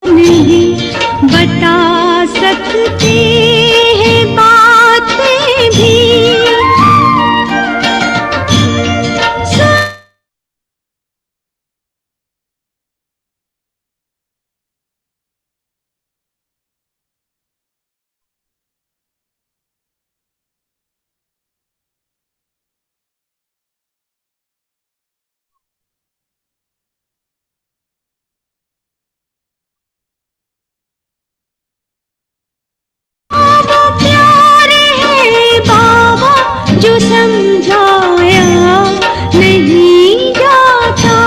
नहीं बता सकते हैं बातें भी। वो प्यार है बाबा जो समझाया नहीं जाता।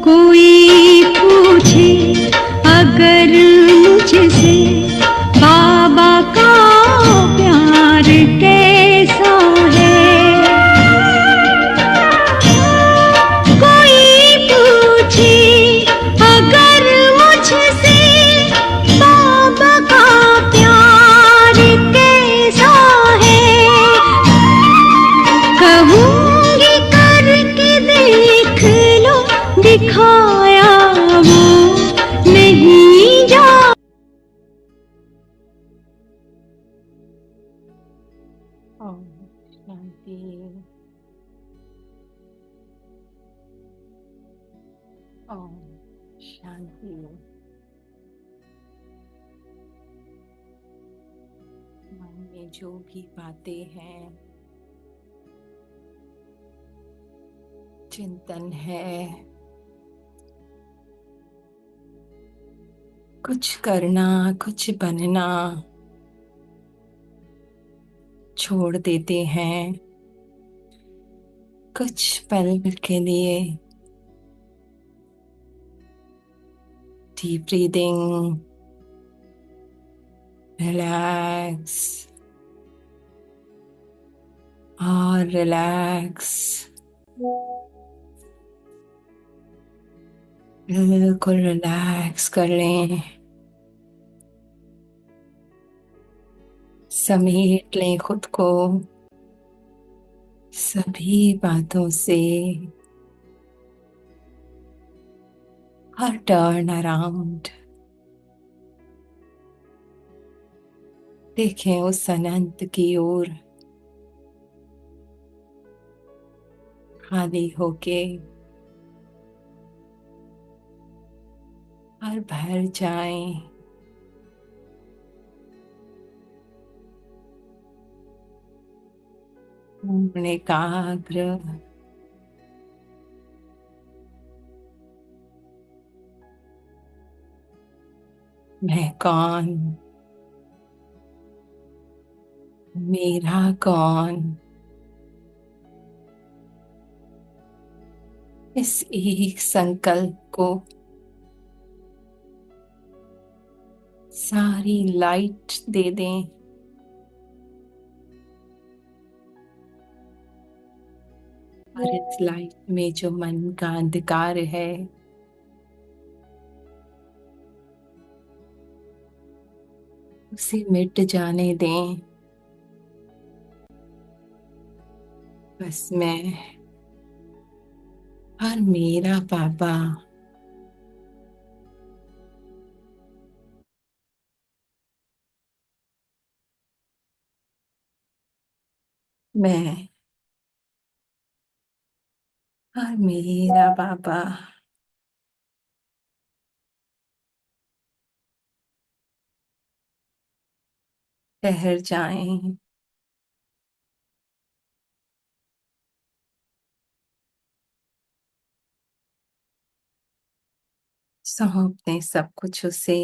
कोई पूछे अगर मुझसे बाबा का प्यार कैसा है। कोई पूछे अगर मुझसे बाबा का प्यार कैसा है। कहूँगी करके देख लो दिखाया वो नहीं जा। ओम शांति। ओम शांति। मन में जो भी बातें हैं, चिंतन है, कुछ करना, कुछ बनना छोड़ देते हैं कुछ पल के लिए। डीप ब्रीदिंग, रिलैक्स और रिलैक्स। बिल्कुल रिलैक्स कर लें, समेट लें खुद को सभी बातों से। हर टर्न अराउंड देखें उस अनंत की ओर, खाली होके और भर जाएं। पूर्ण एकाग्र मैं कौन, मेरा कौन, इस एक संकल्प को सारी लाइट दे दें। और इस लाइट में जो मन का अंधकार है उसे मिट जाने दें। बस मैं और मेरा पापा मैं और मेरा बाबा ठहर जाएं। सौंप दें सब कुछ उसे।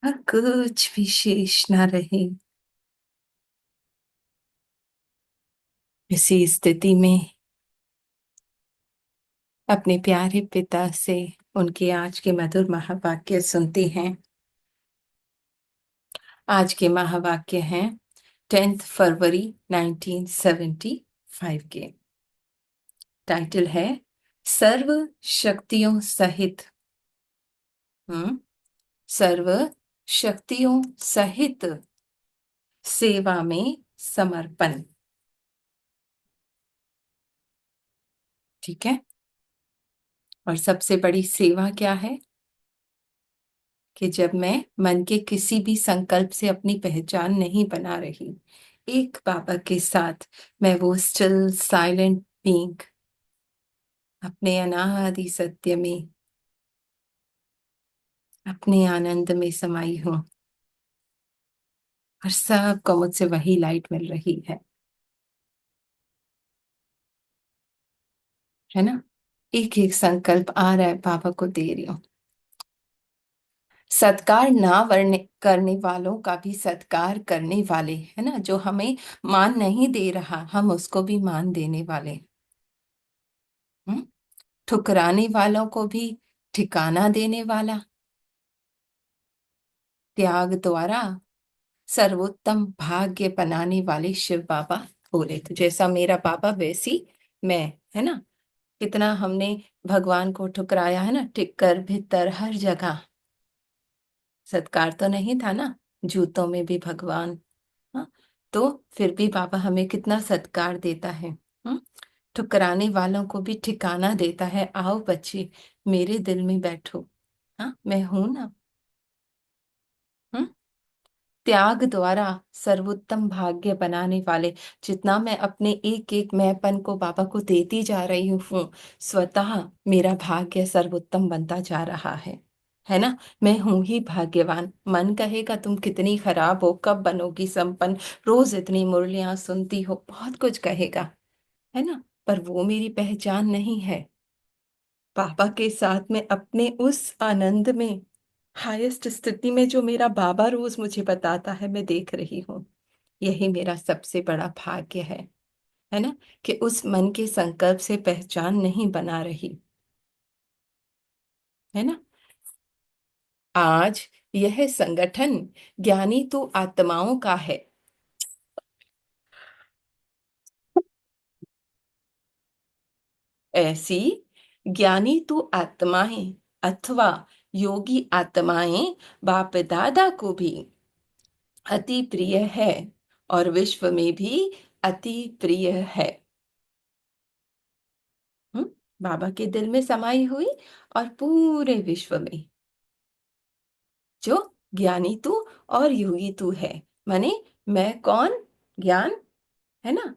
और कुछ भी शेष ना रहे। इसी स्थिति में अपने प्यारे पिता से उनके आज के मधुर महावाक्य सुनते हैं। आज के महावाक्य हैं 10 फरवरी 1975 के। टाइटल है सर्व शक्तियों सहित। सर्व शक्तियों सहित सेवा में समर्पण। ठीक है। और सबसे बड़ी सेवा क्या है कि जब मैं मन के किसी भी संकल्प से अपनी पहचान नहीं बना रही, एक बाबा के साथ मैं वो स्टिल साइलेंट बीइंग अपने अनादि सत्य में, अपने आनंद में समाई हूं और सबको मुझसे वही लाइट मिल रही है ना। एक एक संकल्प आ रहा है, बाबा को दे रही हूँ। सत्कार ना वरने करने वालों का भी सत्कार करने वाले, है ना। जो हमें मान नहीं दे रहा, हम उसको भी मान देने वाले। हम्म। ठुकराने वालों को भी ठिकाना देने वाला। त्याग द्वारा सर्वोत्तम भाग्य बनाने वाले शिव बाबा बोले। तो जैसा मेरा बाबा वैसी मैं, है ना। कितना हमने भगवान को ठुकराया है ना, टिक्कर भीतर हर जगह। सत्कार तो नहीं था ना, जूतों में भी भगवान। हाँ, तो फिर भी बाबा हमें कितना सत्कार देता है। ठुकराने वालों को भी ठिकाना देता है। आओ बच्चे, मेरे दिल में बैठो। हाँ, मैं हूं ना। हम्म। त्याग द्वारा सर्वोत्तम भाग्य बनाने वाले। जितना मैं अपने एक एक मैंपन को बाबा को देती जा रही हूँ, स्वतः मेरा भाग्य सर्वोत्तम बनता जा रहा है ना। मैं हूं ही भाग्यवान। मन कहेगा तुम कितनी खराब हो, कब बनोगी संपन्न, रोज इतनी मुरलियां सुनती हो, बहुत कुछ कहेगा, है ना। पर वो मेरी पहचान नहीं है। पापा के साथ में अपने उस आनंद में, हाईएस्ट स्थिति में जो मेरा बाबा रोज मुझे बताता है, मैं देख रही हूँ। यही मेरा सबसे बड़ा भाग्य है ना। कि उस मन के संकल्प से पहचान नहीं बना रही, है ना। आज यह संगठन ज्ञानी तो आत्माओं का है। ऐसी ज्ञानी तो आत्माएं अथवा योगी आत्माएं बाप दादा को भी अति प्रिय है और विश्व में भी अति प्रिय है। हम्म। बाबा के दिल में समाई हुई और पूरे विश्व में जो ज्ञानी तू और योगी तू है। माने मैं कौन? ज्ञान, है ना।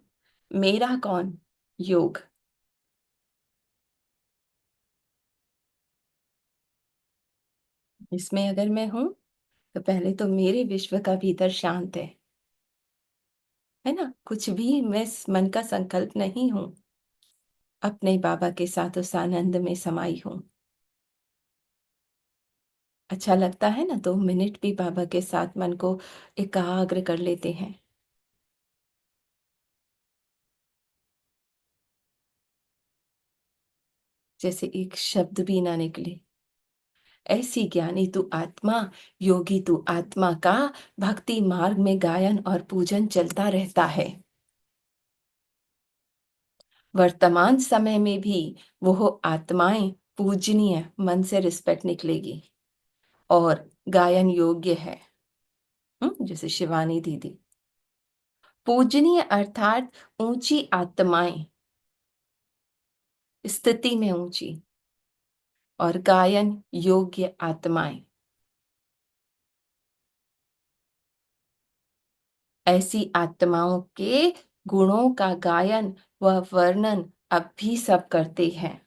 मेरा कौन? योग। इसमें अगर मैं हूं तो पहले तो मेरे विश्व का भीतर शांत है ना। कुछ भी मैं मन का संकल्प नहीं हूं, अपने बाबा के साथ उस आनंद में समाई हूं। अच्छा लगता है ना, 2 मिनट भी बाबा के साथ मन को एकाग्र कर लेते हैं। जैसे एक शब्द भी ना निकले। ऐसी ज्ञानी तू आत्मा, योगी तू आत्मा का भक्ति मार्ग में गायन और पूजन चलता रहता है। वर्तमान समय में भी वो आत्माएं पूजनीय मन से रिस्पेक्ट निकलेगी और गायन योग्य है। जैसे शिवानी दीदी। पूजनीय अर्थात ऊंची आत्माएं, स्थिति में ऊंची, और गायन योग्य आत्माएं। ऐसी आत्माओं के गुणों का गायन व वर्णन अब भी सब करते हैं,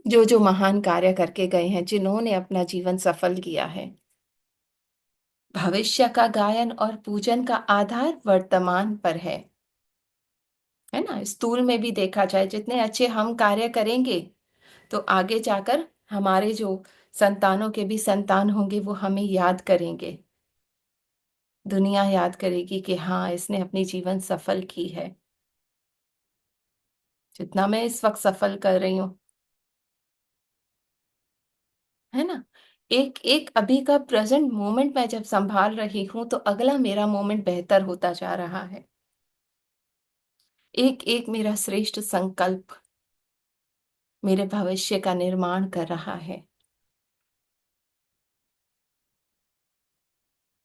जो जो महान कार्य करके गए हैं, जिन्होंने अपना जीवन सफल किया है। भविष्य का गायन और पूजन का आधार वर्तमान पर है ना। स्थूल में भी देखा जाए, जितने अच्छे हम कार्य करेंगे तो आगे जाकर हमारे जो संतानों के भी संतान होंगे वो हमें याद करेंगे। दुनिया याद करेगी कि हाँ, इसने अपनी जीवन सफल की है, जितना मैं इस वक्त सफल कर रही हूँ, है ना। एक एक अभी का प्रेजेंट मोमेंट मैं जब संभाल रही हूँ तो अगला मेरा मोमेंट बेहतर होता जा रहा है। एक एक मेरा श्रेष्ठ संकल्प मेरे भविष्य का निर्माण कर रहा है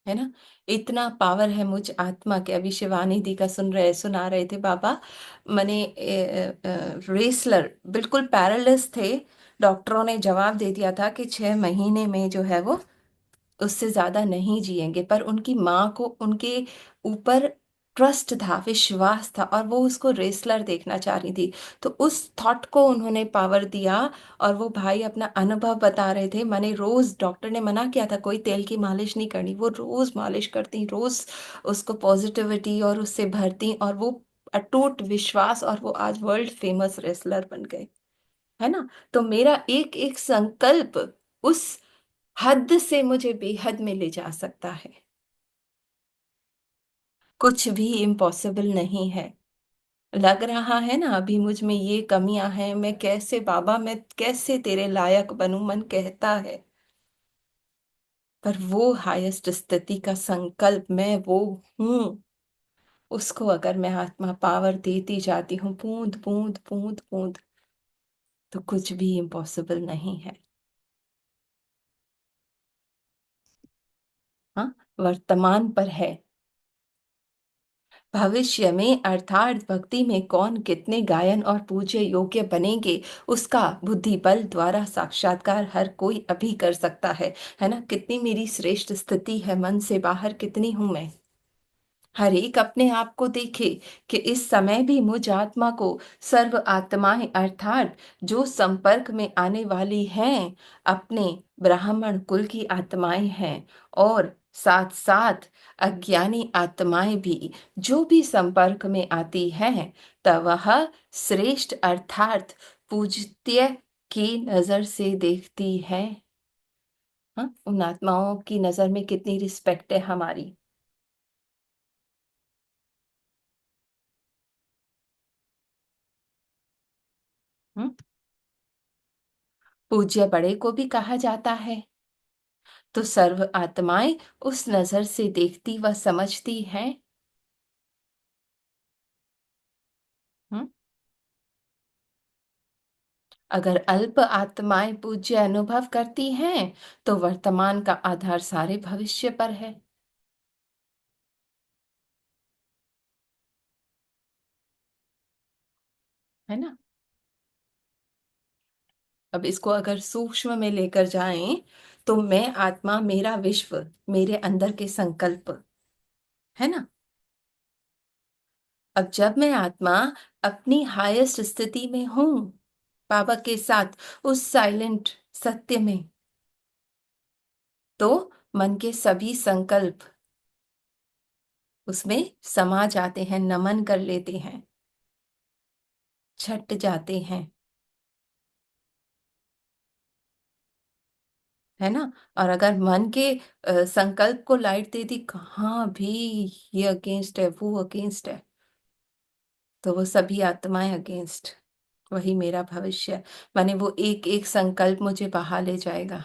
है ना। इतना पावर है मुझ आत्मा के। अभी शिवानी दी का सुना रहे थे बाबा। मैंने रेसलर बिल्कुल पैरालिस थे। डॉक्टरों ने जवाब दे दिया था कि 6 महीने में जो है वो उससे ज्यादा नहीं जिएंगे, पर उनकी माँ को उनके ऊपर ट्रस्ट था, विश्वास था, और वो उसको रेसलर देखना चाह रही थी। तो उस थॉट को उन्होंने पावर दिया। और वो भाई अपना अनुभव बता रहे थे। मैंने रोज, डॉक्टर ने मना किया था कोई तेल की मालिश नहीं करनी, वो रोज मालिश करती, रोज उसको पॉजिटिविटी और उससे भरती, और वो अटूट विश्वास, और वो आज वर्ल्ड फेमस रेसलर बन गए, है ना। तो मेरा एक एक संकल्प उस हद से मुझे बेहद में ले जा सकता है। कुछ भी इम्पॉसिबल नहीं है। लग रहा है ना अभी मुझ में ये कमियां हैं, मैं कैसे बाबा, मैं कैसे तेरे लायक बनूं, मन कहता है। पर वो हाईएस्ट स्थिति का संकल्प मैं वो हूँ, उसको अगर मैं आत्मा पावर देती जाती हूँ बूंद बूंद बूंद बूंद, तो कुछ भी इम्पॉसिबल नहीं है। हाँ, वर्तमान पर है। भविष्य में अर्थात भक्ति में कौन कितने गायन और पूज्य योग्य बनेंगे, उसका बुद्धि बल द्वारा साक्षात्कार हर कोई अभी कर सकता है ना। कितनी मेरी श्रेष्ठ स्थिति है, मन से बाहर कितनी हूं मैं। हर एक अपने आप को देखे कि इस समय भी मुझ आत्मा को सर्व आत्माएं अर्थात जो संपर्क में आने वाली हैं, अपने ब्राह्मण कुल की आत्माएं हैं। और साथ साथ अज्ञानी आत्माएं भी जो भी संपर्क में आती हैं, तब वह श्रेष्ठ अर्थात पूज्य की नजर से देखती है। हाँ, उन आत्माओं की नजर में कितनी रिस्पेक्ट है हमारी। हम्म, पूज्य बड़े को भी कहा जाता है। तो सर्व आत्माएं उस नजर से देखती व समझती हैं। हम्म, अगर अल्प आत्माएं पूज्य अनुभव करती हैं, तो वर्तमान का आधार सारे भविष्य पर है ना। अब इसको अगर सूक्ष्म में लेकर जाएं, तो मैं आत्मा, मेरा विश्व, मेरे अंदर के संकल्प, है ना। अब जब मैं आत्मा अपनी हाईएस्ट स्थिति में हूं, बाबा के साथ उस साइलेंट सत्य में, तो मन के सभी संकल्प उसमें समा जाते हैं, नमन कर लेते हैं, छट जाते हैं, है ना। और अगर मन के संकल्प को लाइट दे दी, कहाँ भी ये अगेंस्ट है, वो अगेंस्ट है, तो वो सभी आत्माएं अगेंस्ट, वही मेरा भविष्य, माने वो एक एक संकल्प मुझे बहा ले जाएगा,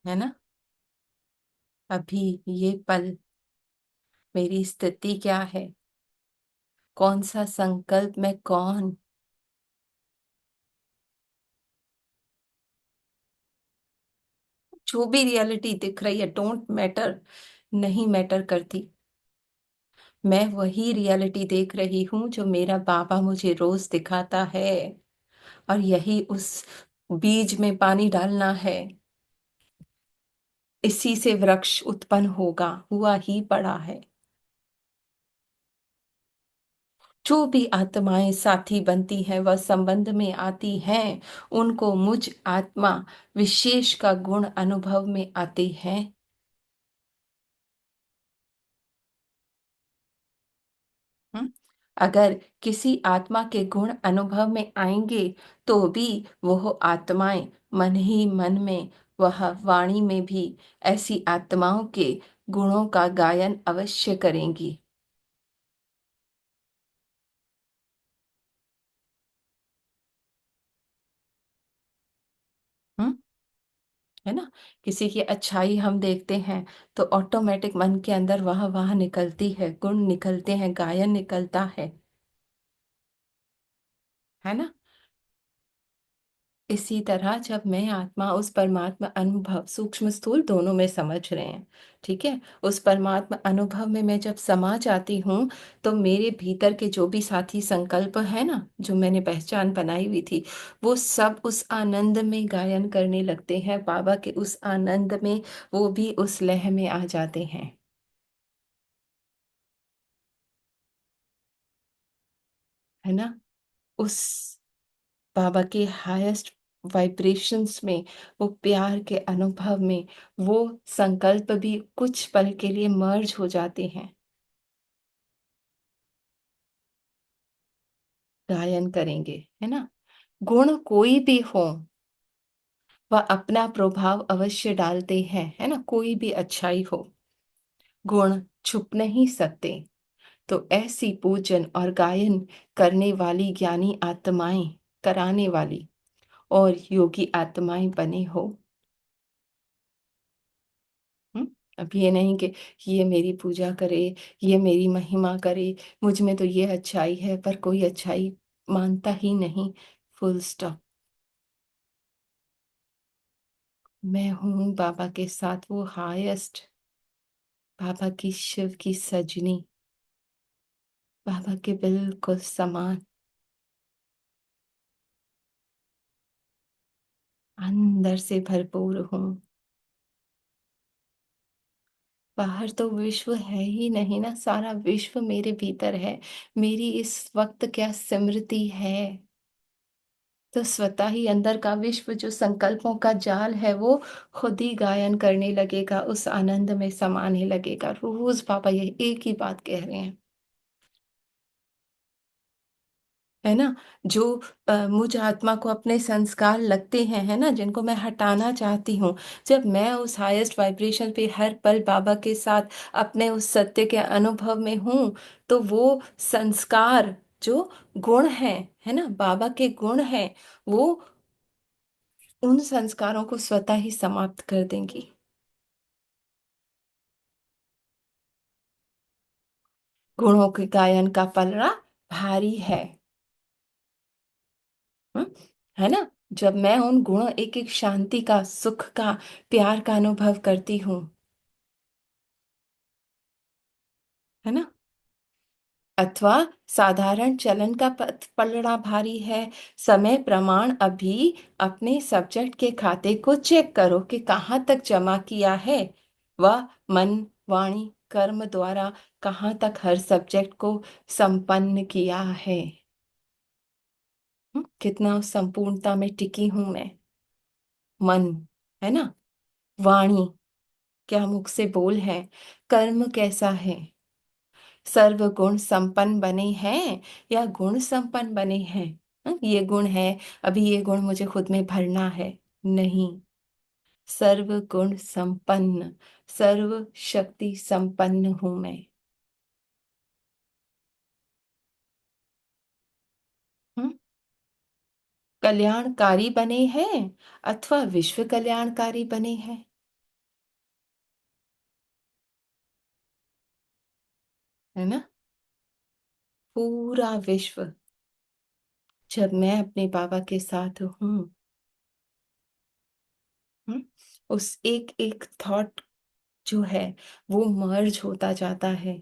है ना। अभी ये पल मेरी स्थिति क्या है, कौन सा संकल्प, मैं कौन, जो भी रियलिटी दिख रही है डोंट मैटर, नहीं मैटर करती। मैं वही रियलिटी देख रही हूँ जो मेरा बाबा मुझे रोज दिखाता है। और यही उस बीज में पानी डालना है, इसी से वृक्ष उत्पन्न होगा, हुआ ही पड़ा है। जो भी आत्माएं साथी बनती हैं वह संबंध में आती हैं, उनको मुझ आत्मा विशेष का गुण अनुभव में आते हैं। हम्म? अगर किसी आत्मा के गुण अनुभव में आएंगे तो भी वह आत्माएं मन ही मन में, वह वाणी में भी ऐसी आत्माओं के गुणों का गायन अवश्य करेंगी। हम्म? है ना? किसी की अच्छाई हम देखते हैं तो ऑटोमेटिक मन के अंदर वह वह निकलती है, गुण निकलते हैं, गायन निकलता है ना? इसी तरह जब मैं आत्मा उस परमात्मा अनुभव, सूक्ष्म स्थूल दोनों में समझ रहे हैं, ठीक है, उस परमात्मा अनुभव में मैं जब समा जाती हूँ तो मेरे भीतर के जो भी साथी संकल्प है ना, जो मैंने पहचान बनाई हुई थी, वो सब उस आनंद में गायन करने लगते हैं, बाबा के उस आनंद में, वो भी उस लय में आ जाते हैं। है ना? उस बाबा के हाईएस्ट वाइब्रेशंस में, वो प्यार के अनुभव में, वो संकल्प भी कुछ पल के लिए मर्ज हो जाते हैं, गायन करेंगे। है ना? गुण कोई भी हो, वह अपना प्रभाव अवश्य डालते हैं। है ना? कोई भी अच्छाई हो, गुण छुप नहीं सकते। तो ऐसी पूजन और गायन करने वाली ज्ञानी आत्माएं, कराने वाली और योगी आत्माएं बने हो। हम्म? अब ये नहीं कि ये मेरी पूजा करे, ये मेरी महिमा करे, मुझ में तो ये अच्छाई है पर कोई अच्छाई मानता ही नहीं। Full stop. मैं हूँ बाबा के साथ वो हाईएस्ट, बाबा की शिव की सजनी, बाबा के बिल्कुल समान, अंदर से भरपूर हूँ। बाहर तो विश्व है ही नहीं ना, सारा विश्व मेरे भीतर है। मेरी इस वक्त क्या स्मृति है, तो स्वतः ही अंदर का विश्व जो संकल्पों का जाल है वो खुद ही गायन करने लगेगा, उस आनंद में समाने लगेगा। रोज पापा ये एक ही बात कह रहे हैं। है ना? जो मुझ आत्मा को अपने संस्कार लगते हैं, है ना, जिनको मैं हटाना चाहती हूँ, जब मैं उस हाईएस्ट वाइब्रेशन पे हर पल बाबा के साथ अपने उस सत्य के अनुभव में हूँ, तो वो संस्कार जो गुण हैं, है ना, बाबा के गुण हैं, वो उन संस्कारों को स्वतः ही समाप्त कर देंगी। गुणों के गायन का पलड़ा भारी है। हम्म? है ना? जब मैं उन गुणों, एक एक शांति का, सुख का, प्यार का अनुभव करती हूँ, है ना, अथवा साधारण चलन का पलड़ा भारी है, समय प्रमाण अभी अपने सब्जेक्ट के खाते को चेक करो कि कहाँ तक जमा किया है, वह मन, वाणी, कर्म द्वारा कहाँ तक हर सब्जेक्ट को संपन्न किया है। कितना उस संपूर्णता में टिकी हूं मैं। मन, है ना, वाणी, क्या मुख से बोल है, कर्म कैसा है, सर्व गुण संपन्न बने हैं या गुण संपन्न बने हैं। ये गुण है, अभी ये गुण मुझे खुद में भरना है, नहीं, सर्व गुण संपन्न, सर्व शक्ति संपन्न हूं मैं। हम्म? कल्याणकारी बने हैं अथवा विश्व कल्याणकारी बने हैं। है ना? पूरा विश्व, जब मैं अपने बाबा के साथ हूँ, हम्म, उस एक एक थॉट जो है वो मर्ज होता जाता है।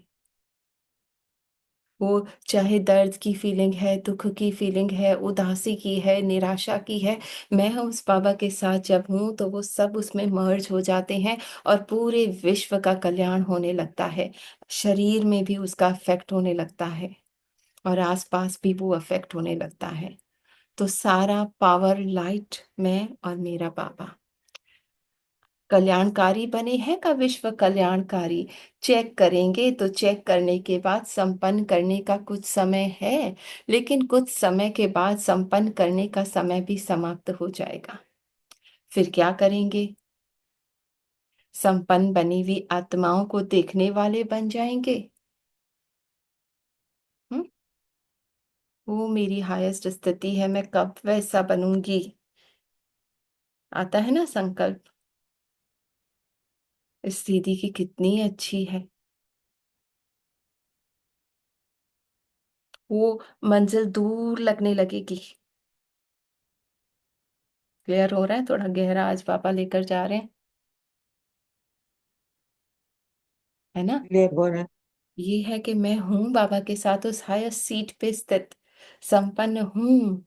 वो चाहे दर्द की फीलिंग है, दुख की फीलिंग है, उदासी की है, निराशा की है, मैं उस बाबा के साथ जब हूँ तो वो सब उसमें मर्ज हो जाते हैं और पूरे विश्व का कल्याण होने लगता है। शरीर में भी उसका इफ़ेक्ट होने लगता है और आस-पास भी वो इफ़ेक्ट होने लगता है। तो सारा पावर लाइट मैं और मेरा बाबा। कल्याणकारी बने हैं का विश्व कल्याणकारी। चेक करेंगे तो चेक करने के बाद संपन्न करने का कुछ समय है, लेकिन कुछ समय के बाद संपन्न करने का समय भी समाप्त हो जाएगा। फिर क्या करेंगे? संपन्न बनी हुई आत्माओं को देखने वाले बन जाएंगे। हुँ? वो मेरी हाईएस्ट स्थिति है, मैं कब वैसा बनूँगी? आता है ना संकल्प। स्थिति की कितनी अच्छी है। वो मंजिल दूर लगने लगेगी। क्लियर हो रहा है? थोड़ा गहरा आज पापा लेकर जा रहे हैं, है ना? क्लियर हो रहा है। ये है कि मैं हूँ बाबा के साथ उस हाईएस्ट सीट पे स्थित, संपन्न हूँ।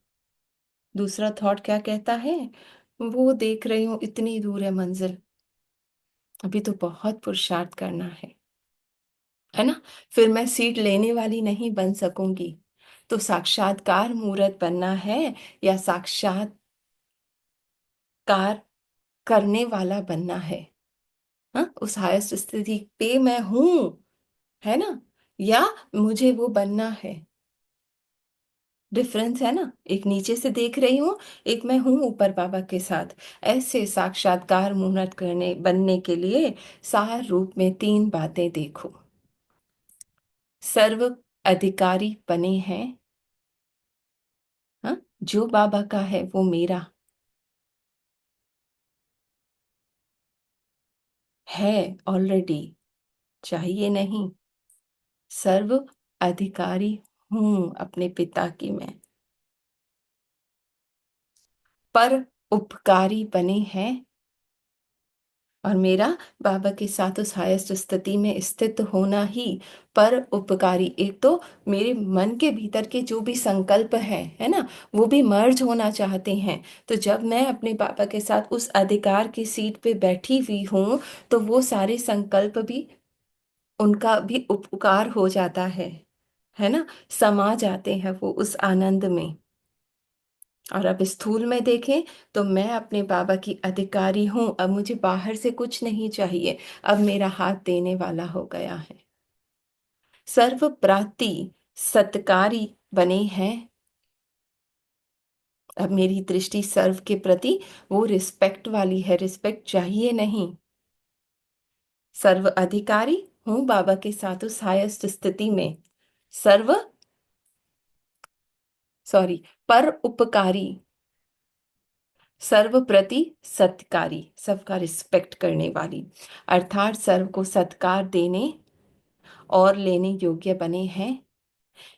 दूसरा थॉट क्या कहता है? वो देख रही हूँ इतनी दूर है मंजिल, अभी तो बहुत पुरुषार्थ करना है ना? फिर मैं सीट लेने वाली नहीं बन सकूंगी। तो साक्षात्कार मूर्त बनना है या साक्षात्कार करने वाला बनना है? हाँ, उस हाईएस्ट स्थिति पे मैं हूँ, है ना? या मुझे वो बनना है? डिफरेंस है ना? एक नीचे से देख रही हूँ, एक मैं हूँ ऊपर बाबा के साथ। ऐसे साक्षात्कार मूर्त करने बनने के लिए सार रूप में 3 बातें देखो। सर्व अधिकारी बने हैं, हाँ? जो बाबा का है वो मेरा है ऑलरेडी, चाहिए नहीं। सर्व अधिकारी हूँ अपने पिता की मैं। पर उपकारी बने हैं और मेरा बाबा के साथ उस हाईएस्ट स्थिति में स्थित होना ही पर उपकारी। एक तो मेरे मन के भीतर के जो भी संकल्प है ना? वो भी मर्ज होना चाहते हैं। तो जब मैं अपने बाबा के साथ उस अधिकार की सीट पे बैठी हुई हूँ, तो वो सारे संकल्प भी उनका भी उपकार हो जाता है ना? समा जाते हैं वो उस आनंद में। और अब स्थूल में देखें तो मैं अपने बाबा की अधिकारी हूँ, अब मुझे बाहर से कुछ नहीं चाहिए, अब मेरा हाथ देने वाला हो गया है। सर्व प्राति सत्कारी बने हैं, अब मेरी दृष्टि सर्व के प्रति वो रिस्पेक्ट वाली है, रिस्पेक्ट चाहिए नहीं। सर्व अधिकारी हूँ बाबा के साथ उस हाईएस्ट स्थिति में। सर्व सॉरी पर उपकारी, सर्व प्रति सत्कारी, सबका रिस्पेक्ट करने वाली, अर्थात सर्व को सत्कार देने और लेने योग्य बने हैं।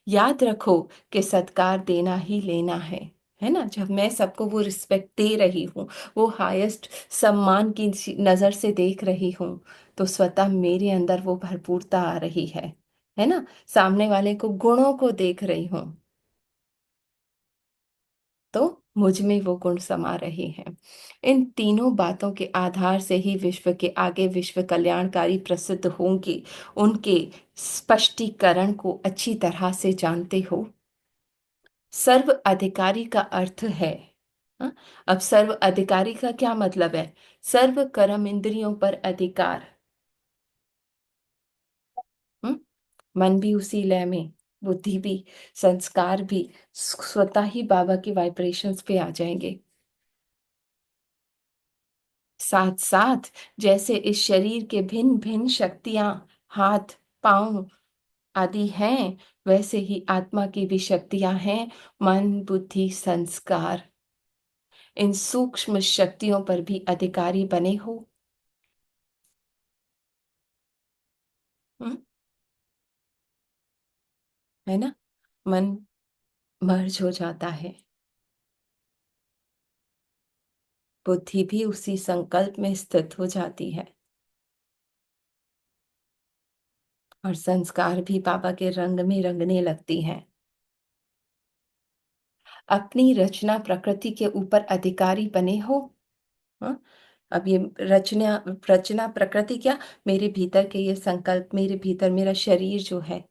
याद रखो कि सत्कार देना ही लेना है ना? जब मैं सबको वो रिस्पेक्ट दे रही हूँ, वो हाईएस्ट सम्मान की नज़र से देख रही हूँ, तो स्वतः मेरे अंदर वो भरपूरता आ रही है ना? सामने वाले को गुणों को देख रही हूँ, तो मुझ में वो गुण समा रहे हैं। इन तीनों बातों के आधार से ही विश्व के आगे विश्व कल्याणकारी प्रसिद्ध होंगे। उनके स्पष्टीकरण को अच्छी तरह से जानते हो। सर्व अधिकारी का अर्थ है, हाँ? अब सर्व अधिकारी का क्या मतलब है? सर्व कर्म इंद्रियों पर अधिकार। हम्म? मन भी उसी लय में, बुद्धि भी, संस्कार भी स्वतः ही बाबा के वाइब्रेशंस पे आ जाएंगे। साथ साथ जैसे इस शरीर के भिन्न भिन्न शक्तियां, हाथ, पांव आदि हैं, वैसे ही आत्मा की भी शक्तियां हैं, मन, बुद्धि, संस्कार। इन सूक्ष्म शक्तियों पर भी अधिकारी बने हो। हम्म? है ना? मन मर्ज हो जाता है, बुद्धि भी उसी संकल्प में स्थित हो जाती है। और संस्कार भी बाबा के रंग में रंगने लगती हैं। अपनी रचना प्रकृति के ऊपर अधिकारी बने हो। हाँ? अब ये रचना रचना प्रकृति क्या, मेरे भीतर के ये संकल्प, मेरे भीतर मेरा शरीर जो है,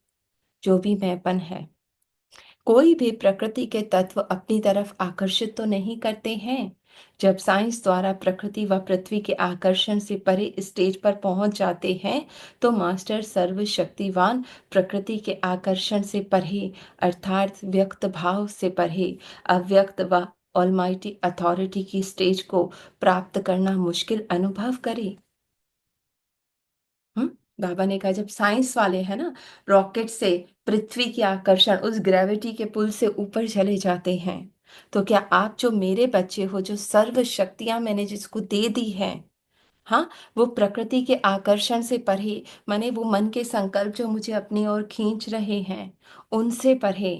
जो भी मैंपन है, कोई भी प्रकृति के तत्व अपनी तरफ आकर्षित तो नहीं करते हैं। जब साइंस द्वारा प्रकृति व पृथ्वी के आकर्षण से परे स्टेज पर पहुंच जाते हैं, तो मास्टर सर्वशक्तिवान प्रकृति के आकर्षण से परे, अर्थात व्यक्त भाव से परे, अव्यक्त व ऑलमाइटी अथॉरिटी की स्टेज को प्राप्त करना मुश्किल अनुभव करे। हुँ? बाबा ने कहा जब साइंस वाले हैं ना, रॉकेट से पृथ्वी की आकर्षण उस ग्रेविटी के पुल से ऊपर चले जाते हैं, तो क्या आप जो मेरे बच्चे हो, जो सर्व शक्तियाँ मैंने जिसको दे दी हैं, हाँ, वो प्रकृति के आकर्षण से परे, माने वो मन के संकल्प जो मुझे अपनी ओर खींच रहे हैं, उनसे परे,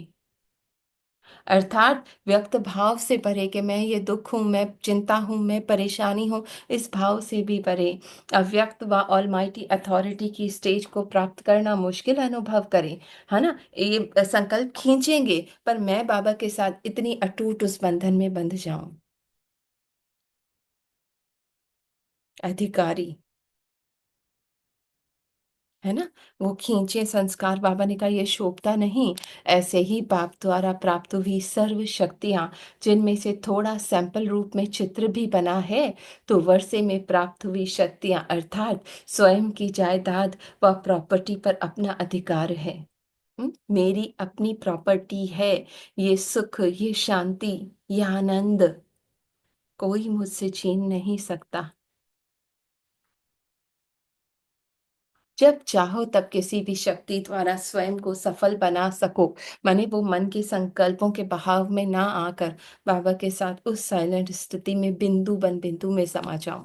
अर्थात व्यक्त भाव से परे कि मैं ये दुख हूँ, मैं चिंता हूँ, मैं परेशानी हूँ, इस भाव से भी परे, अव्यक्त व ऑलमाइटी अथॉरिटी की स्टेज को प्राप्त करना मुश्किल अनुभव करें, है ना? ये संकल्प खींचेंगे, पर मैं बाबा के साथ इतनी अटूट उस बंधन में बंध जाऊं, अधिकारी, है ना? वो खींचे संस्कार, बाबा ने कहा ये शोभता नहीं। ऐसे ही बाप द्वारा प्राप्त हुई सर्व शक्तियाँ, जिनमें से थोड़ा सैंपल रूप में चित्र भी बना है, तो वर्षे में प्राप्त हुई शक्तियाँ अर्थात स्वयं की जायदाद व प्रॉपर्टी पर अपना अधिकार है। मेरी अपनी प्रॉपर्टी है, ये सुख, ये शांति, ये आनंद कोई मुझसे छीन नहीं सकता। जब चाहो तब किसी भी शक्ति द्वारा स्वयं को सफल बना सको, माने वो मन के संकल्पों के बहाव में ना आकर बाबा के साथ उस साइलेंट स्थिति में बिंदु बन बिंदु में समा जाओ।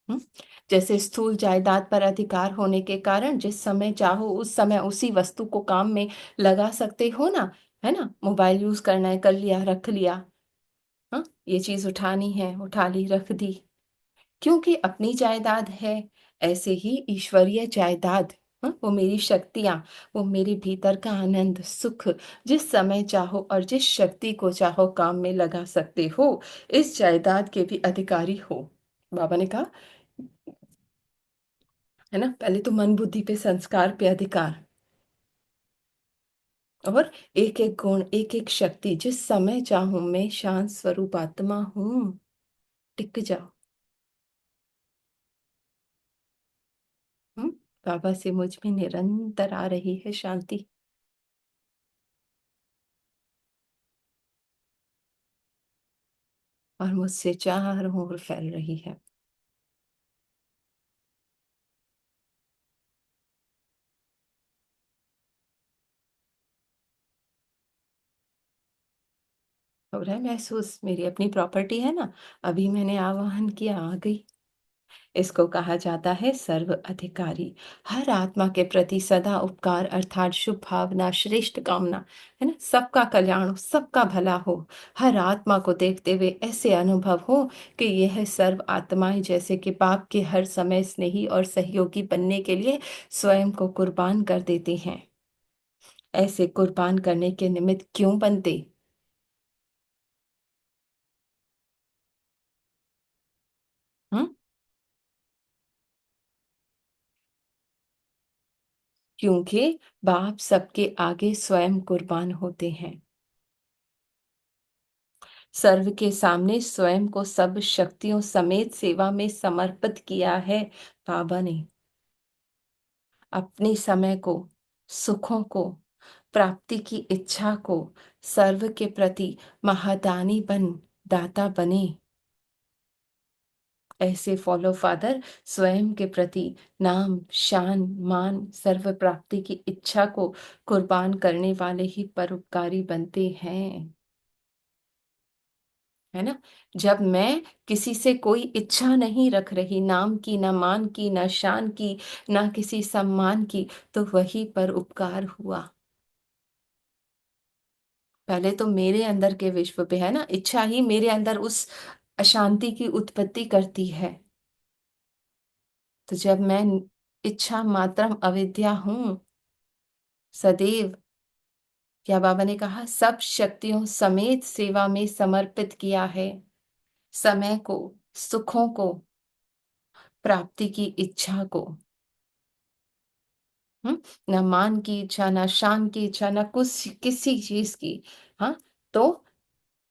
हम्म? जैसे स्थूल जायदाद पर अधिकार होने के कारण जिस समय चाहो उस समय उसी वस्तु को काम में लगा सकते हो ना, है ना? मोबाइल यूज करना है, कर लिया, रख लिया। हाँ, ये चीज उठानी है, उठा ली, रख दी, क्योंकि अपनी जायदाद है। ऐसे ही ईश्वरीय जायदाद, वो मेरी शक्तियाँ, वो मेरे भीतर का आनंद, सुख, जिस समय चाहो और जिस शक्ति को चाहो काम में लगा सकते हो, इस जायदाद के भी अधिकारी हो। बाबा ने कहा, है ना, पहले तो मन बुद्धि पे संस्कार पे अधिकार, और एक एक गुण, एक एक शक्ति, जिस समय चाहूं मैं शांत स्वरूप आत्मा हूँ, टिक जाओ। हम्म? बाबा से मुझ में निरंतर आ रही है शांति, और मुझसे चारों ओर फैल रही है। हो रहा है महसूस, मेरी अपनी प्रॉपर्टी है ना, अभी मैंने आवाहन किया, आ गई। इसको कहा जाता है सर्व अधिकारी। हर आत्मा के प्रति सदा उपकार अर्थात शुभ भावना, श्रेष्ठ कामना, है ना, सबका कल्याण हो, सबका भला हो, हर आत्मा को देखते हुए ऐसे अनुभव हो कि यह सर्व आत्माएं जैसे कि बाप के हर समय स्नेही और सहयोगी बनने के लिए स्वयं को कुर्बान कर देते हैं। ऐसे कुर्बान करने के निमित्त क्यों बनते? हम्म? क्योंकि बाप सबके आगे स्वयं कुर्बान होते हैं। सर्व के सामने स्वयं को सब शक्तियों समेत सेवा में समर्पित किया है बाबा ने। अपने समय को, सुखों को, प्राप्ति की इच्छा को सर्व के प्रति महादानी बन, दाता बने। ऐसे फॉलो फादर स्वयं के प्रति नाम, शान, मान, सर्व प्राप्ति की इच्छा को कुर्बान करने वाले ही परोपकारी बनते हैं, है ना? जब मैं किसी से कोई इच्छा नहीं रख रही, नाम की, ना मान की, ना शान की, ना किसी सम्मान की, तो वही परोपकार हुआ। पहले तो मेरे अंदर के विश्व पे, है ना, इच्छा ही मेरे अंदर उस अशांति की उत्पत्ति करती है। तो जब मैं इच्छा मात्रम अविद्या हूं सदैव। क्या बाबा ने कहा, सब शक्तियों समेत सेवा में समर्पित किया है। समय को, सुखों को, प्राप्ति की इच्छा को, न मान की इच्छा, न शान की इच्छा, न कुछ किसी चीज की। हाँ, तो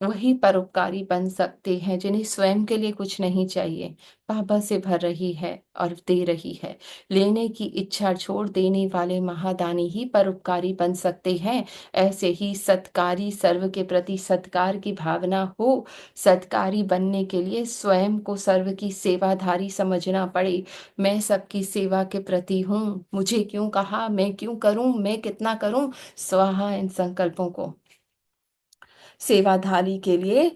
वही परोपकारी बन सकते हैं जिन्हें स्वयं के लिए कुछ नहीं चाहिए। बाबा से भर रही है और दे रही है। लेने की इच्छा छोड़ देने वाले महादानी ही परोपकारी बन सकते हैं। ऐसे ही सत्कारी, सर्व के प्रति सत्कार की भावना हो। सत्कारी बनने के लिए स्वयं को सर्व की सेवाधारी समझना पड़े। मैं सबकी सेवा के प्रति हूँ, मुझे क्यों कहा, मैं क्यों करूं, मैं कितना करूं। स्वाहा इन संकल्पों को। सेवाधारी के लिए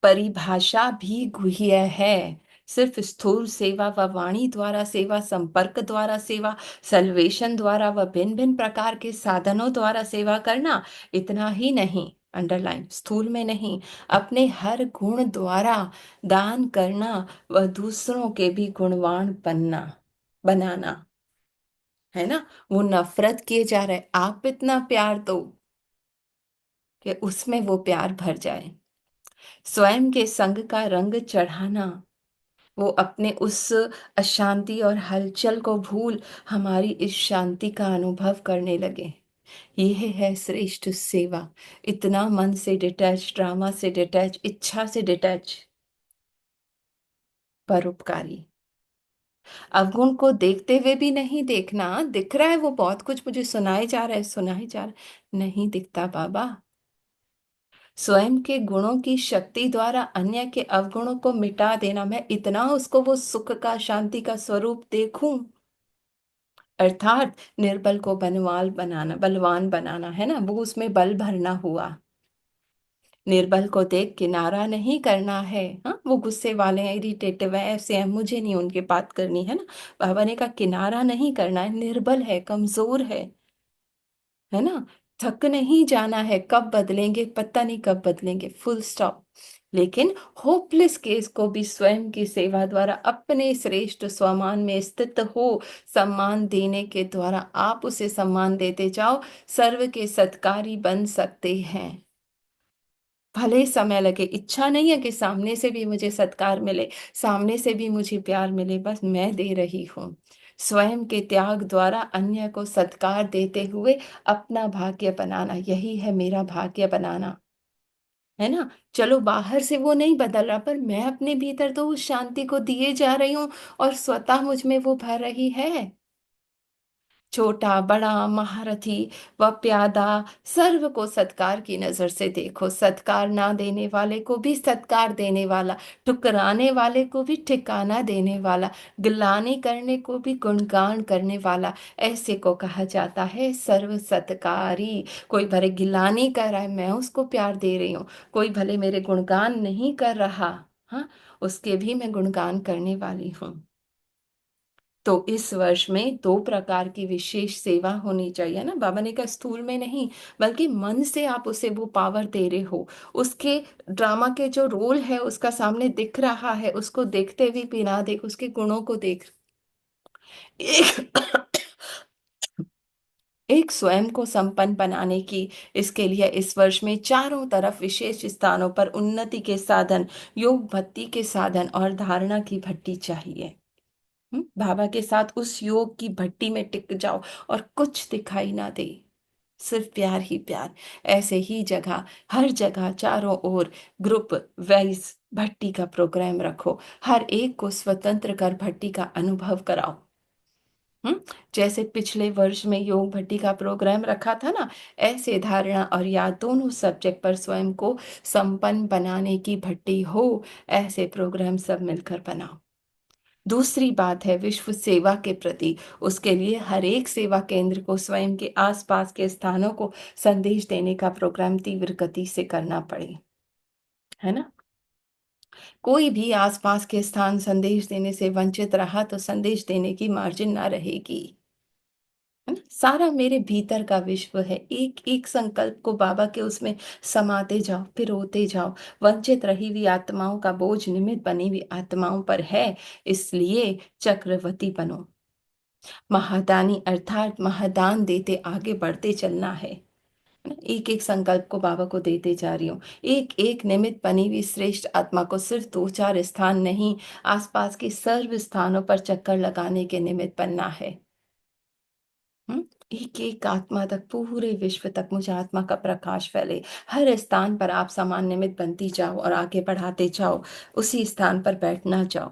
परिभाषा भी गुह्य है। सिर्फ स्थूल सेवा व वाणी द्वारा सेवा, संपर्क द्वारा सेवा, सल्वेशन द्वारा व भिन्न भिन्न प्रकार के साधनों द्वारा सेवा करना, इतना ही नहीं। अंडरलाइन, स्थूल में नहीं, अपने हर गुण द्वारा दान करना व दूसरों के भी गुणवान बनाना, है ना। वो नफरत किए जा रहे, आप इतना प्यार दो कि उसमें वो प्यार भर जाए। स्वयं के संग का रंग चढ़ाना, वो अपने उस अशांति और हलचल को भूल हमारी इस शांति का अनुभव करने लगे। यह है श्रेष्ठ सेवा। इतना मन से डिटैच, ड्रामा से डिटैच, इच्छा से डिटैच, परोपकारी। अवगुण को देखते हुए भी नहीं देखना, दिख रहा है वो बहुत कुछ मुझे सुनाए जा रहा है, सुनाए जा रहा है, नहीं दिखता बाबा। स्वयं के गुणों की शक्ति द्वारा अन्य के अवगुणों को मिटा देना, मैं इतना उसको वो सुख का, शांति का स्वरूप देखूं। अर्थात निर्बल को बनवाल बनाना, बलवान बनाना, है ना, वो उसमें बल भरना हुआ। निर्बल को देख किनारा नहीं करना है। हाँ, वो गुस्से वाले हैं, इरिटेटिव है, ऐसे हैं, मुझे नहीं उनकी बात करनी, है ना। बाबा ने कहा किनारा नहीं करना है, निर्बल है, कमजोर है ना। थक नहीं जाना है, कब बदलेंगे पता नहीं, कब बदलेंगे, फुल स्टॉप। लेकिन होपलेस केस को भी स्वयं की सेवा द्वारा अपने श्रेष्ठ स्वमान में स्थित हो, सम्मान देने के द्वारा आप उसे सम्मान देते जाओ, सर्व के सत्कारी बन सकते हैं। भले ही समय लगे, इच्छा नहीं है कि सामने से भी मुझे सत्कार मिले, सामने से भी मुझे प्यार मिले, बस मैं दे रही हूँ। स्वयं के त्याग द्वारा अन्य को सत्कार देते हुए अपना भाग्य बनाना, यही है मेरा भाग्य बनाना, है ना। चलो बाहर से वो नहीं बदल रहा, पर मैं अपने भीतर तो उस शांति को दिए जा रही हूँ और स्वतः मुझ में वो भर रही है। छोटा बड़ा, महारथी व प्यादा, सर्व को सत्कार की नजर से देखो। सत्कार ना देने वाले को भी सत्कार देने वाला, ठुकराने वाले को भी ठिकाना देने वाला, गिलानी करने को भी गुणगान करने वाला, ऐसे को कहा जाता है सर्व सत्कारी। कोई भले गिलानी कर रहा है, मैं उसको प्यार दे रही हूँ। कोई भले मेरे गुणगान नहीं कर रहा, हाँ, उसके भी मैं गुणगान करने वाली हूँ। तो इस वर्ष में दो प्रकार की विशेष सेवा होनी चाहिए ना। बाबा ने कहा स्थूल में नहीं, बल्कि मन से आप उसे वो पावर दे रहे हो। उसके ड्रामा के जो रोल है उसका सामने दिख रहा है, उसको देखते हुए भी ना देख, उसके गुणों को देख। एक एक स्वयं को संपन्न बनाने की, इसके लिए इस वर्ष में चारों तरफ विशेष स्थानों पर उन्नति के साधन, योग भक्ति के साधन और धारणा की भट्टी चाहिए। बाबा के साथ उस योग की भट्टी में टिक जाओ और कुछ दिखाई ना दे, सिर्फ प्यार ही प्यार। ऐसे ही जगह, हर जगह चारों ओर ग्रुप वाइज भट्टी का प्रोग्राम रखो, हर एक को स्वतंत्र कर भट्टी का अनुभव कराओ। हम्म जैसे पिछले वर्ष में योग भट्टी का प्रोग्राम रखा था ना, ऐसे धारणा और याद दोनों सब्जेक्ट पर स्वयं को संपन्न बनाने की भट्टी हो। ऐसे प्रोग्राम सब मिलकर बनाओ। दूसरी बात है विश्व सेवा के प्रति, उसके लिए हर एक सेवा केंद्र को स्वयं के आसपास के स्थानों को संदेश देने का प्रोग्राम तीव्र गति से करना पड़े, है ना। कोई भी आसपास के स्थान संदेश देने से वंचित रहा तो संदेश देने की मार्जिन ना रहेगी। है ना? सारा मेरे भीतर का विश्व है। एक एक संकल्प को बाबा के उसमें समाते जाओ, पिरोते जाओ। वंचित रही हुई आत्माओं का बोझ निमित्त बनी हुई आत्माओं पर है, इसलिए चक्रवर्ती बनो। महादानी अर्थात महादान देते आगे बढ़ते चलना है ना? एक एक संकल्प को बाबा को देते जा रही हूँ। एक एक निमित्त बनी हुई श्रेष्ठ आत्मा को सिर्फ दो चार स्थान नहीं, आसपास के सर्व स्थानों पर चक्कर लगाने के निमित्त बनना है। हम्म, एक एक आत्मा तक, पूरे विश्व तक मुझे आत्मा का प्रकाश फैले। हर स्थान पर आप समान निमित्त बनती जाओ और आगे बढ़ाते जाओ। उसी स्थान पर बैठना जाओ।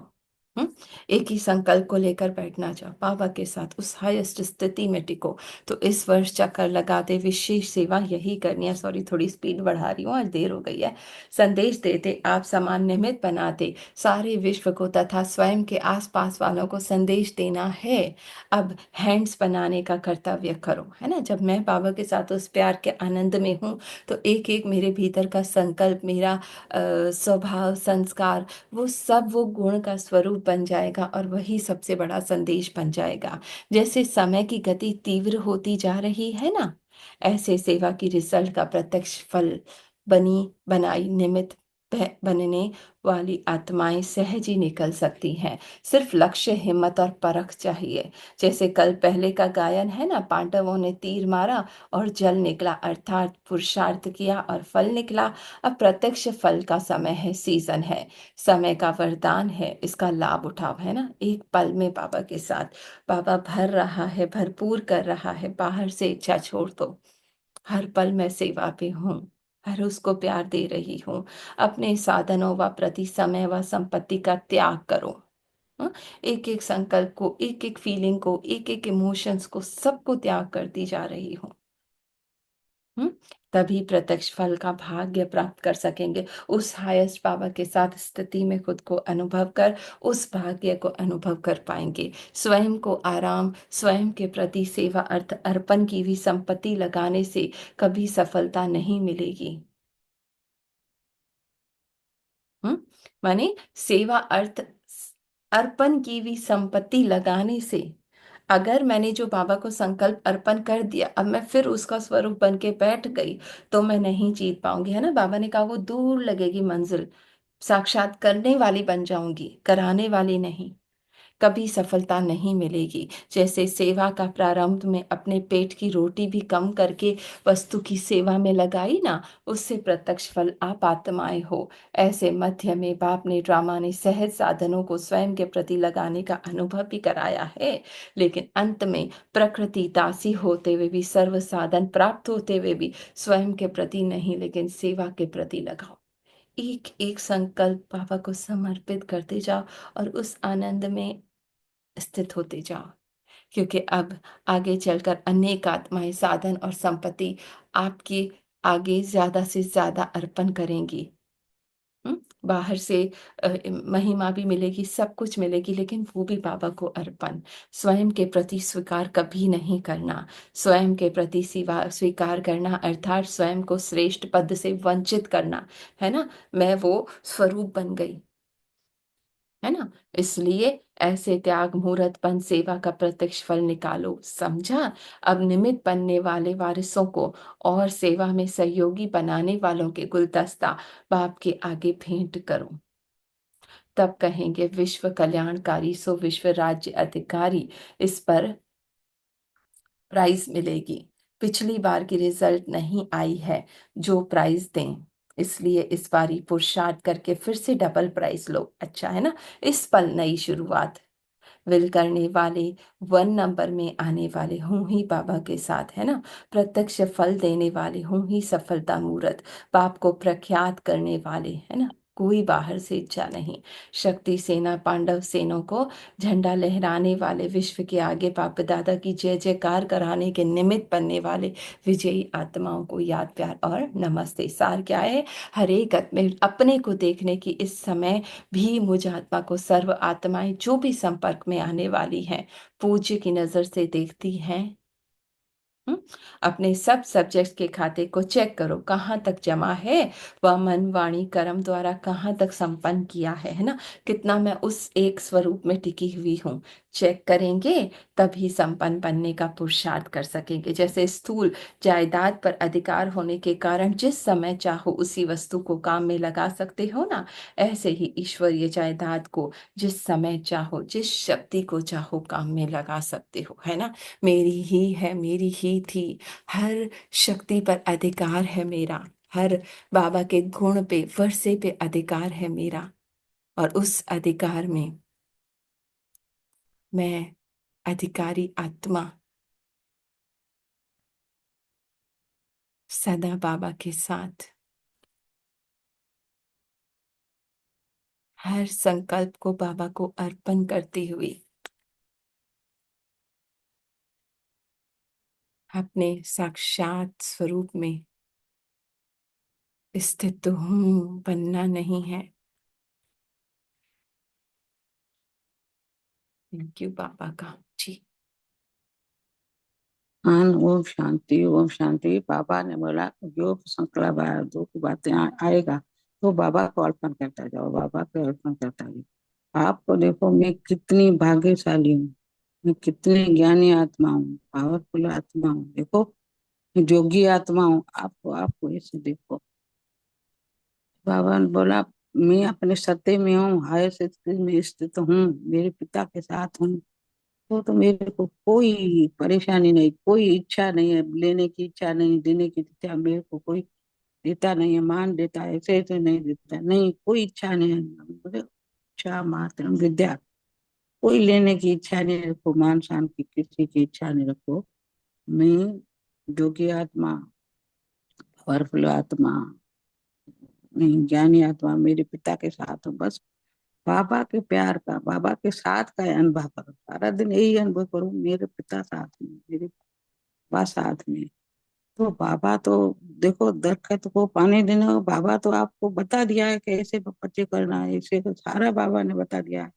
हम्म, एक ही संकल्प को लेकर बैठना जाओ, बाबा के साथ उस हाईएस्ट स्थिति में टिको। तो इस वर्ष चक्कर लगाते विशेष सेवा यही करनी है। सॉरी, थोड़ी स्पीड बढ़ा रही हूँ, आज देर हो गई है। संदेश देते आप समान निमित्त बनाते सारे विश्व को तथा स्वयं के आसपास वालों को संदेश देना है। अब हैंड्स बनाने का कर्तव्य करो, है ना? जब मैं बाबा के साथ उस प्यार के आनंद में हूँ, तो एक एक मेरे भीतर का संकल्प, मेरा स्वभाव, संस्कार, वो सब वो गुण का स्वरूप बन जाएगा और वही सबसे बड़ा संदेश बन जाएगा। जैसे समय की गति तीव्र होती जा रही है ना, ऐसे सेवा की रिजल्ट का प्रत्यक्ष फल बनी बनाई निमित्त बनने वाली आत्माएं सहज ही निकल सकती हैं। सिर्फ लक्ष्य, हिम्मत और परख चाहिए। जैसे कल पहले का गायन है ना, पांडवों ने तीर मारा और जल निकला, अर्थात पुरुषार्थ किया और फल निकला। अब प्रत्यक्ष फल का समय है, सीजन है, समय का वरदान है, इसका लाभ उठाओ, है ना? एक पल में बाबा के साथ, बाबा भर रहा है, भरपूर कर रहा है, बाहर से इच्छा छोड़ दो। हर पल मैं सेवा पे हूँ, हर उसको प्यार दे रही हूँ। अपने साधनों व प्रति समय व संपत्ति का त्याग करो। हाँ? एक एक संकल्प को, एक एक फीलिंग को, एक एक इमोशंस को, सबको त्याग करती जा रही हूँ। हम्म, तभी प्रत्यक्ष फल का भाग्य प्राप्त कर सकेंगे। उस हाईएस्ट बाबा के साथ स्थिति में खुद को अनुभव कर उस भाग्य को अनुभव कर पाएंगे। स्वयं को आराम, स्वयं के प्रति सेवा, अर्थ अर्पण की हुई संपत्ति लगाने से कभी सफलता नहीं मिलेगी। हम्म, माने सेवा अर्थ अर्पण की हुई संपत्ति लगाने से, अगर मैंने जो बाबा को संकल्प अर्पण कर दिया, अब मैं फिर उसका स्वरूप बन के बैठ गई, तो मैं नहीं जीत पाऊंगी, है ना? बाबा ने कहा वो दूर लगेगी मंजिल, साक्षात करने वाली बन जाऊंगी, कराने वाली नहीं। कभी सफलता नहीं मिलेगी। जैसे सेवा का प्रारंभ में अपने पेट की रोटी भी कम करके वस्तु की सेवा में लगाई ना, उससे प्रत्यक्ष फल आप आत्माएं हो। ऐसे मध्य में बाप ने, ड्रामा ने सहज साधनों को स्वयं के प्रति लगाने का अनुभव भी कराया है, लेकिन अंत में प्रकृति दासी होते हुए भी, सर्व साधन प्राप्त होते हुए भी स्वयं के प्रति नहीं, लेकिन सेवा के प्रति लगाओ। एक एक संकल्प बाबा को समर्पित करते जाओ और उस आनंद में स्थित होते जाओ। क्योंकि अब आगे चलकर अनेक आत्माएं, साधन और संपत्ति आपके आगे ज्यादा से ज्यादा अर्पण करेंगी। बाहर से महिमा भी मिलेगी, सब कुछ मिलेगी, लेकिन वो भी बाबा को अर्पण। स्वयं के प्रति स्वीकार कभी नहीं करना। स्वयं के प्रति सिवा स्वीकार करना अर्थात स्वयं को श्रेष्ठ पद से वंचित करना, है ना? मैं वो स्वरूप बन गई, है ना? इसलिए ऐसे त्याग मुहूर्तपन सेवा का प्रत्यक्ष फल निकालो, समझा? अब निमित्त बनने वाले वारिसों को और सेवा में सहयोगी बनाने वालों के गुलदस्ता बाप के आगे भेंट करो। तब कहेंगे विश्व कल्याणकारी सो विश्व राज्य अधिकारी, इस पर प्राइज मिलेगी। पिछली बार की रिजल्ट नहीं आई है जो प्राइज दें, इसलिए इस बारी पुरुषार्थ करके फिर से डबल प्राइज लो। अच्छा है ना? इस पल नई शुरुआत, विल करने वाले, वन नंबर में आने वाले हूँ ही बाबा के साथ, है ना? प्रत्यक्ष फल देने वाले हूँ ही सफलता मूर्त, बाप को प्रख्यात करने वाले, है ना? कोई बाहर से इच्छा नहीं। शक्ति सेना, पांडव सेनों को झंडा लहराने वाले, विश्व के आगे बाप दादा की जय जयकार कराने के निमित्त बनने वाले विजयी आत्माओं को याद, प्यार और नमस्ते। सार क्या है? हर एक में अपने को देखने की इस समय भी मुझ आत्मा को सर्व आत्माएं जो भी संपर्क में आने वाली हैं, पूज्य की नजर से देखती हैं। हम्म? अपने सब सब्जेक्ट्स के खाते को चेक करो, कहाँ तक जमा है, वह मन वाणी कर्म द्वारा कहाँ तक संपन्न किया है ना? कितना मैं उस एक स्वरूप में टिकी हुई हूँ, चेक करेंगे, तभी संपन्न बनने का पुरुषार्थ कर सकेंगे। जैसे स्थूल जायदाद पर अधिकार होने के कारण जिस समय चाहो उसी वस्तु को काम में लगा सकते हो ना, ऐसे ही ईश्वरीय जायदाद को जिस समय चाहो, जिस शक्ति को चाहो काम में लगा सकते हो, है ना। मेरी ही है, मेरी ही थी, हर शक्ति पर अधिकार है मेरा, हर बाबा के गुण पे, वर्षे पे अधिकार है मेरा, और उस अधिकार में मैं अधिकारी आत्मा सदा बाबा के साथ हर संकल्प को बाबा को अर्पण करती हुई अपने साक्षात स्वरूप में स्थित तो हूं, बनना नहीं है। थैंक यू बाबा का जी। हाँ, ओम शांति, ओम शांति। बाबा ने बोला जो संकल्प आया, जो बातें आएगा तो बाबा को अर्पण करता जाओ, बाबा को अर्पण करता जाओ। आपको देखो मैं कितनी भाग्यशाली हूँ, मैं कितनी ज्ञानी आत्मा हूँ, पावरफुल आत्मा हूँ। देखो मैं जोगी आत्मा हूँ। आपको आपको ऐसे देखो। बाबा ने बोला मैं अपने सत्य में हूँ, हाय स्थिति में स्थित हूँ, मेरे पिता के साथ हूँ। तो मेरे को कोई परेशानी नहीं, कोई इच्छा नहीं है, लेने की इच्छा नहीं, देने की इच्छा। मेरे को कोई देता नहीं है, मान देता है, ऐसे ऐसे नहीं देता नहीं, कोई इच्छा नहीं है। मुझे इच्छा मात्र विद्या, कोई लेने की इच्छा नहीं रखो, मान शान की किसी की इच्छा नहीं रखो। मैं जोगी आत्मा, पावरफुल आत्मा, मैं ज्ञानी आत्मा, मेरे पिता के साथ हूँ। बस बाबा के प्यार का, बाबा के साथ का अनुभव करो, सारा दिन यही अनुभव करो, मेरे पिता साथ में, मेरे पापा साथ में। तो बाबा तो देखो दरखत को पानी देना, बाबा तो आपको बता दिया है कि ऐसे बच्चे करना है, ऐसे तो सारा बाबा ने बता दिया है।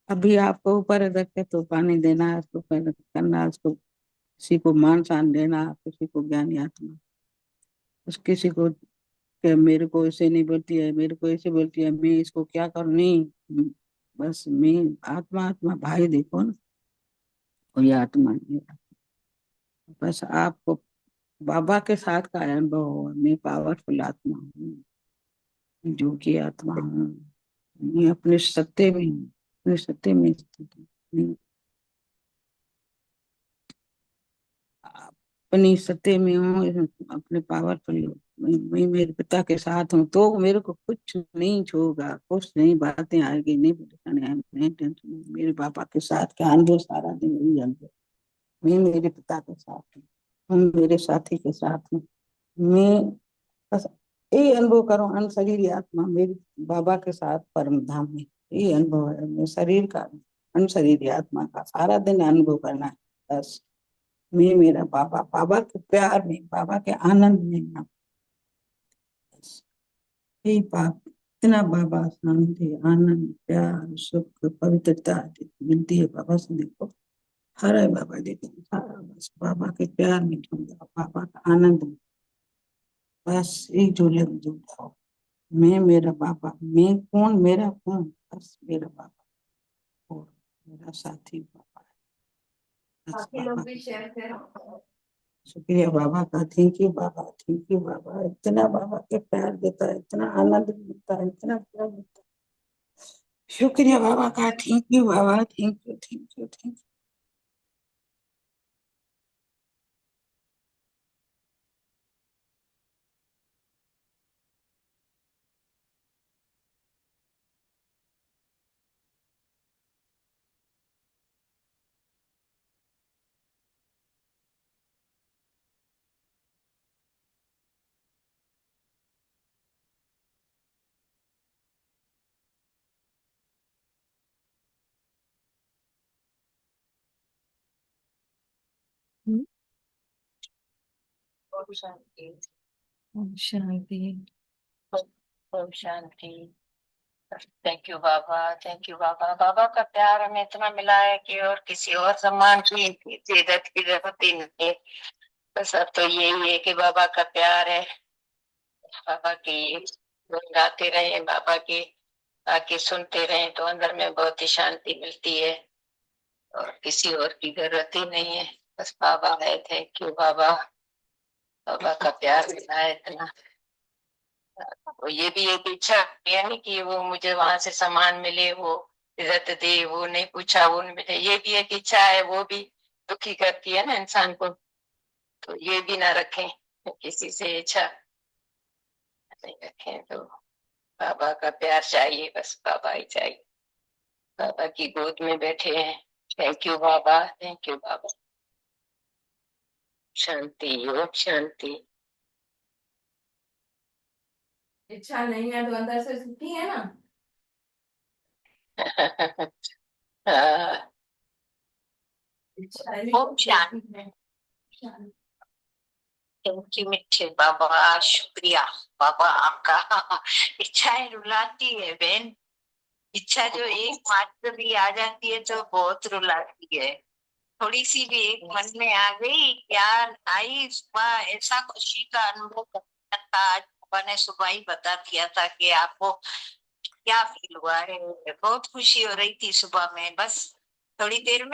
अभी आपको ऊपर है दरखत तो पानी देना है, उसको करना, उसको किसी को मान सम्मान देना, किसी को ज्ञानी आत्मा, उस किसी को कि मेरे को ऐसे नहीं बोलती है, मेरे को ऐसे बोलती है, मैं इसको क्या करूं, नहीं। बस मैं आत्मा, आत्मा भाई देखो ना, कोई आत्मा नहीं है। बस आपको बाबा के साथ का अनुभव हो, मैं पावरफुल आत्मा हूँ, जो की आत्मा हूँ, मैं अपने सत्य में हूँ, अपने सत्य में स्थित हूँ। मैं अपनी सत्य में हूँ, अपने पावरफुल हूँ। मैं मेरे पिता के साथ हूँ तो मेरे को कुछ नहीं छूगा, कुछ नहीं बातें आएगी, नहीं परेशानी आएगी, नहीं टेंशन। मेरे पापा के साथ का अनुभव सारा दिन यही अनुभव, मैं मेरे पिता के साथ हूँ, हम मेरे साथी के साथ हूँ। मैं बस यही अनुभव करो, अन शरीर आत्मा मेरे बाबा के साथ परम धाम में, यही अनुभव है। मैं शरीर का, अन शरीर आत्मा का सारा दिन अनुभव करना है। बस मैं मेरा बाबा, बाबा के प्यार में, बाबा के आनंद में ना, बस यही पाप, इतना बाबा शांति, आनंद, प्यार, सुख, पवित्रता मिलती है बाबा से। देखो हर है बाबा, देखो सारा बस बाबा के प्यार में झूम जाओ, बाबा का आनंद में, बस एक झूले में झूम जाओ। मैं मेरा बाबा, मैं कौन, मेरा कौन, बस मेरा बाबा और मेरा साथी बाबा है। बस बाकी बाबा लोग भी शेयर करें। शुक्रिया बाबा का, thank you Baba, thank you Baba. इतना बाबा के प्यार देता है, इतना आनंद मिलता है, इतना प्यार मिलता है। शुक्रिया बाबा का, thank you Baba, thank you, thank you, thank you. Hmm, ओम शांति। ओम शांति। ओम शांति। Thank you Baba, thank you Baba. Baba का प्यार हमें इतना मिला है कि और किसी और सम्मान की इज्जत की जरूरत ही नहीं है। बस अब तो यही है कि बाबा का प्यार है, बाबा की गुण गाते रहे, बाबा की आके सुनते रहे तो अंदर में बहुत ही शांति मिलती है। और किसी और की जरूरत ही नहीं है, बस बाबा है। थैंक यू बाबा, बाबा का प्यार मिला है इतना। वो ये भी एक इच्छा है नहीं कि वो मुझे वहां से सामान मिले, वो इज्जत दे, वो नहीं पूछा वो नहीं मिले, ये भी एक इच्छा है, वो भी दुखी करती है ना इंसान को। तो ये भी ना रखें, किसी से इच्छा नहीं रखें। तो बाबा का प्यार चाहिए, बस बाबा ही चाहिए। बाबा की गोद में बैठे हैं। Thank you Baba, thank you Baba. शांति, ओम शांति। इच्छा नहीं है तो अंदर से सुखी है ना। हाँ, इच्छा ही ओम शांति। सुखी है। शांति। थैंक यू मिठे बाबा, शुक्रिया बाबा आपका। इच्छाएं रुलाती है बहन, इच्छा जो एक मात्र भी आ जाती है तो बहुत रुलाती है। थोड़ी सी भी एक मन में आ गई, ज्ञान आई, सुबह ऐसा खुशी का अनुभव करना था। आज बाबा ने सुबह ही बता दिया था कि आपको क्या फील हुआ है। बहुत खुशी हो रही थी सुबह में, बस थोड़ी देर में